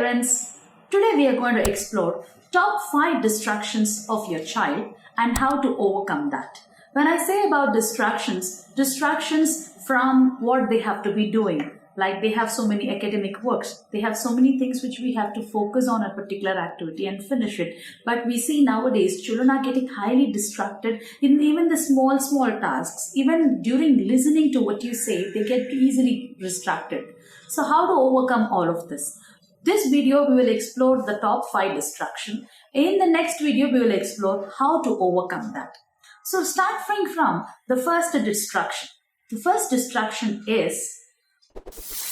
parents, today we are going to explore top 5 distractions of your child and how to overcome that. When I say about distractions from what they have to be doing, like they have so many academic works, they have so many things which we have to focus on a particular activity and finish it. But we see nowadays children are getting highly distracted in even the small tasks. Even during listening to what you say, they get easily distracted. So how to overcome all of this? This video we will explore the top 5 distraction. In the next video we will explore how to overcome that. So starting from the first distraction. The first distraction is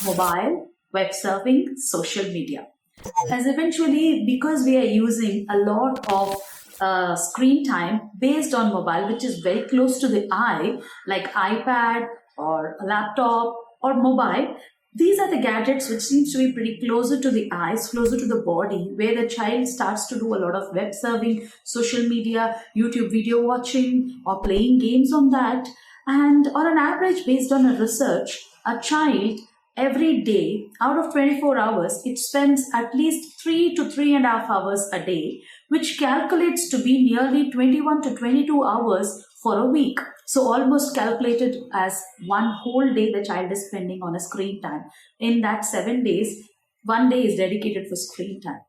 mobile, web surfing, social media. As eventually, because we are using a lot of screen time based on mobile, which is very close to the eye, like iPad or a laptop or mobile, these are the gadgets which seems to be pretty closer to the eyes, closer to the body, where the child starts to do a lot of web surfing, social media, YouTube video watching, or playing games on that. And on an average, based on a research, a child every day, out of 24 hours, it spends at least 3 to 3.5 hours a day, which calculates to be nearly 21 to 22 hours for a week. So almost calculated as one whole day the child is spending on a screen time. In that 7 days, 1 day is dedicated for screen time.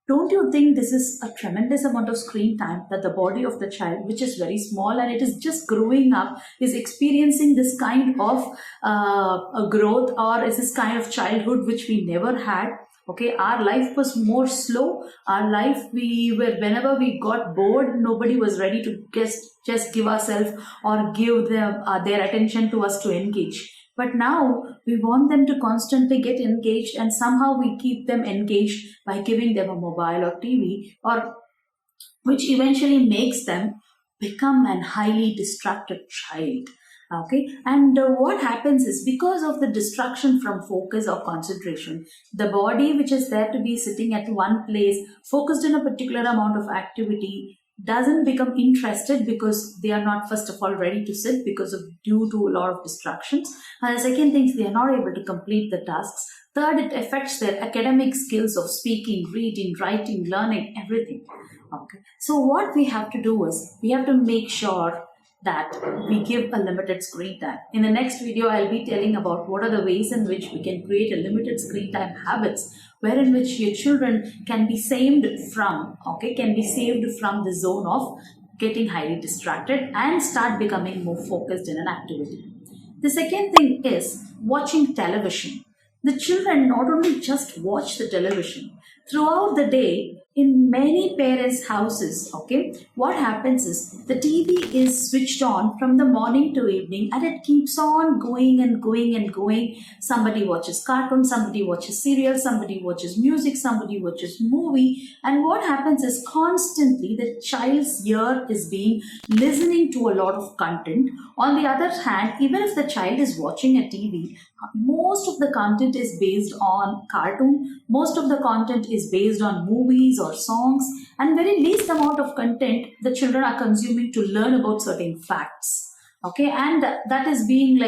Don't you think this is a tremendous amount of screen time that the body of the child, which is very small and it is just growing up, is experiencing this kind of a growth, or is this kind of childhood which we never had? Okay, our life was more slow. Our life, whenever we got bored, nobody was ready to just give ourselves or give them their attention to us to engage. But now we want them to constantly get engaged, and somehow we keep them engaged by giving them a mobile or TV, or which eventually makes them become an highly distracted child. Okay, and what happens is, because of the distraction from focus or concentration, the body, which is there to be sitting at one place, focused in a particular amount of activity, doesn't become interested because they are not, first of all, ready to sit because of due to a lot of distractions. And the second thing is, they are not able to complete the tasks. Third, it affects their academic skills of speaking, reading, writing, learning, everything. Okay, so what we have to do is, we have to make sure that we give a limited screen time. In the next video, I'll be telling about what are the ways in which we can create a limited screen time habits, wherein which your children can be saved from the zone of getting highly distracted and start becoming more focused in an activity. The second thing is watching television. The children not only just watch the television throughout the day. In many parents' houses, okay, what happens is the TV is switched on from the morning to evening, and it keeps on going and going and going. Somebody watches cartoons, somebody watches serials, somebody watches music, somebody watches movie. And what happens is, constantly the child's ear is being listening to a lot of content. On the other hand, even if the child is watching a TV, most of the content is based on cartoon, most of the content is based on movies or songs, and very least amount of content the children are consuming to learn about certain facts. Okay, and that is being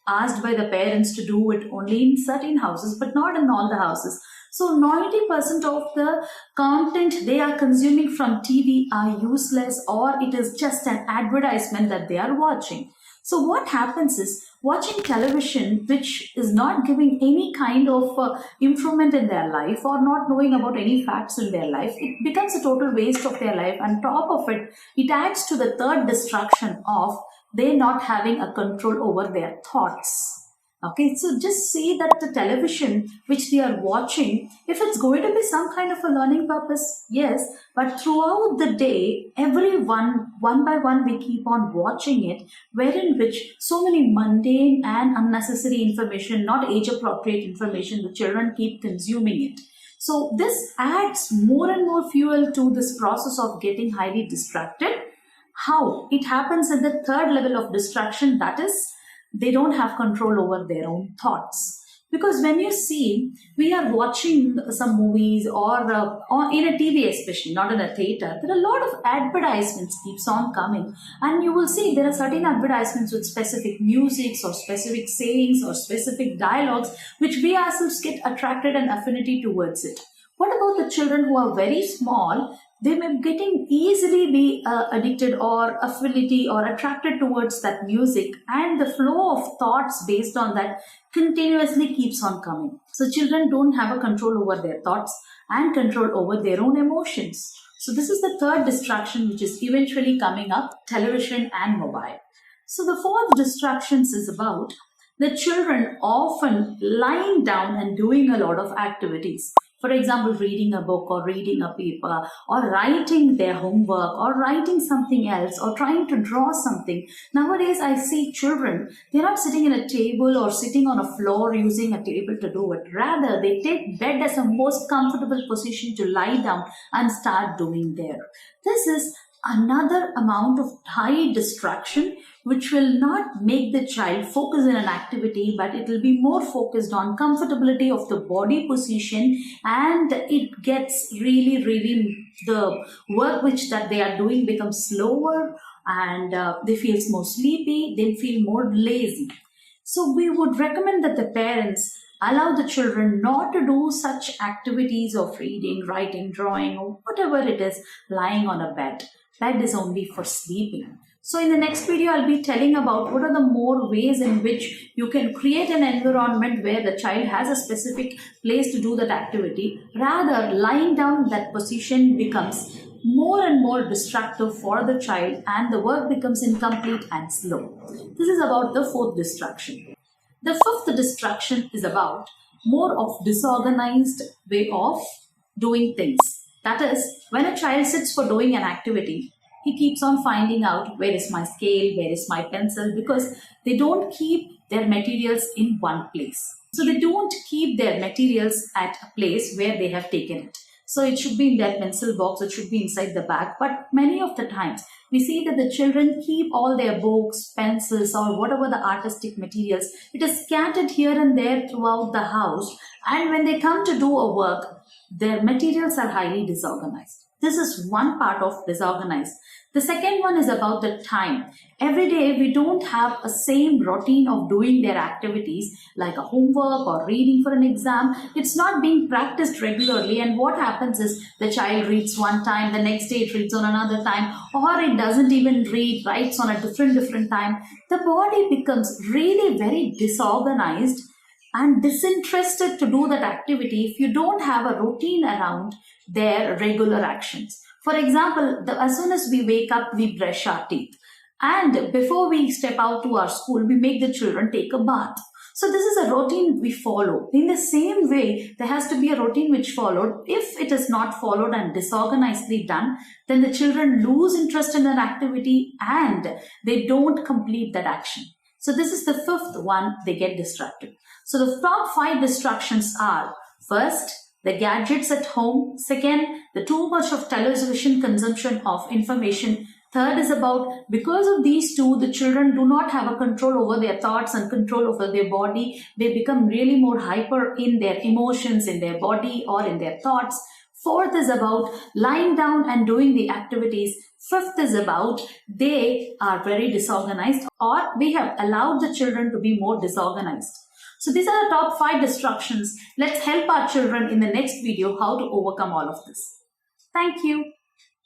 asked by the parents to do it only in certain houses, but not in all the houses. So 90% of the content they are consuming from TV are useless, or it is just an advertisement that they are watching. So what happens is, watching television, which is not giving any kind of improvement in their life, or not knowing about any facts in their life, it becomes a total waste of their life. And top of it, it adds to the third distraction of they not having a control over their thoughts. Okay, so just see that the television which they are watching, if it's going to be some kind of a learning purpose, yes, but throughout the day, one by one, we keep on watching it, wherein which so many mundane and unnecessary information, not age-appropriate information, the children keep consuming it. So this adds more and more fuel to this process of getting highly distracted. How? It happens at the third level of distraction, that is, they don't have control over their own thoughts. Because when you see, we are watching some movies or in a TV especially, not in a theater, there are a lot of advertisements keeps on coming. And you will see there are certain advertisements with specific musics or specific sayings or specific dialogues, which we ourselves get attracted and affinity towards it. What about the children who are very small? They may getting easily be addicted or affinity or attracted towards that music, and the flow of thoughts based on that continuously keeps on coming. So children don't have a control over their thoughts and control over their own emotions. So this is the third distraction which is eventually coming up: television and mobile. So the fourth distractions is about the children often lying down and doing a lot of activities. For example, reading a book or reading a paper or writing their homework or writing something else or trying to draw something. Nowadays, I see children, they're not sitting in a table or sitting on a floor using a table to do it. Rather, they take bed as a most comfortable position to lie down and start doing there. This is another amount of high distraction which will not make the child focus in an activity, but it will be more focused on comfortability of the body position, and it gets really the work which that they are doing becomes slower, and they feel more sleepy, they feel more lazy. So we would recommend that the parents allow the children not to do such activities of reading, writing, drawing, or whatever it is, lying on a bed. Bed is only for sleeping. So in the next video, I'll be telling about what are the more ways in which you can create an environment where the child has a specific place to do that activity. Rather, lying down in that position becomes more and more distractive for the child, and the work becomes incomplete and slow. This is about the fourth distraction. The fifth distraction is about more of disorganized way of doing things. That is, when a child sits for doing an activity, he keeps on finding out where is my scale, where is my pencil, because they don't keep their materials in one place. So they don't keep their materials at a place where they have taken it. So it should be in their pencil box, it should be inside the bag. But many of the times, we see that the children keep all their books, pencils, or whatever the artistic materials, it is scattered here and there throughout the house. And when they come to do a work, their materials are highly disorganized. This is one part of disorganized. The second one is about the time. Every day we don't have a same routine of doing their activities like a homework or reading for an exam. It's not being practiced regularly, and what happens is the child reads one time, the next day it reads on another time, or it doesn't even read, writes on a different time. The body becomes really very disorganized and disinterested to do that activity if you don't have a routine around their regular actions. For example, as soon as we wake up, we brush our teeth. And before we step out to our school, we make the children take a bath. So this is a routine we follow. In the same way, there has to be a routine which followed. If it is not followed and disorganizedly done, then the children lose interest in an activity and they don't complete that action. So this is the fifth one, they get distracted. So the top 5 distractions are: first, the gadgets at home; second, the too much of television consumption of information; third is about, because of these two, the children do not have a control over their thoughts and control over their body. They become really more hyper in their emotions, in their body, or in their thoughts. Fourth is about lying down and doing the activities. Fifth is about they are very disorganized, or we have allowed the children to be more disorganized. So these are the top 5 distractions. Let's help our children in the next video how to overcome all of this. Thank you.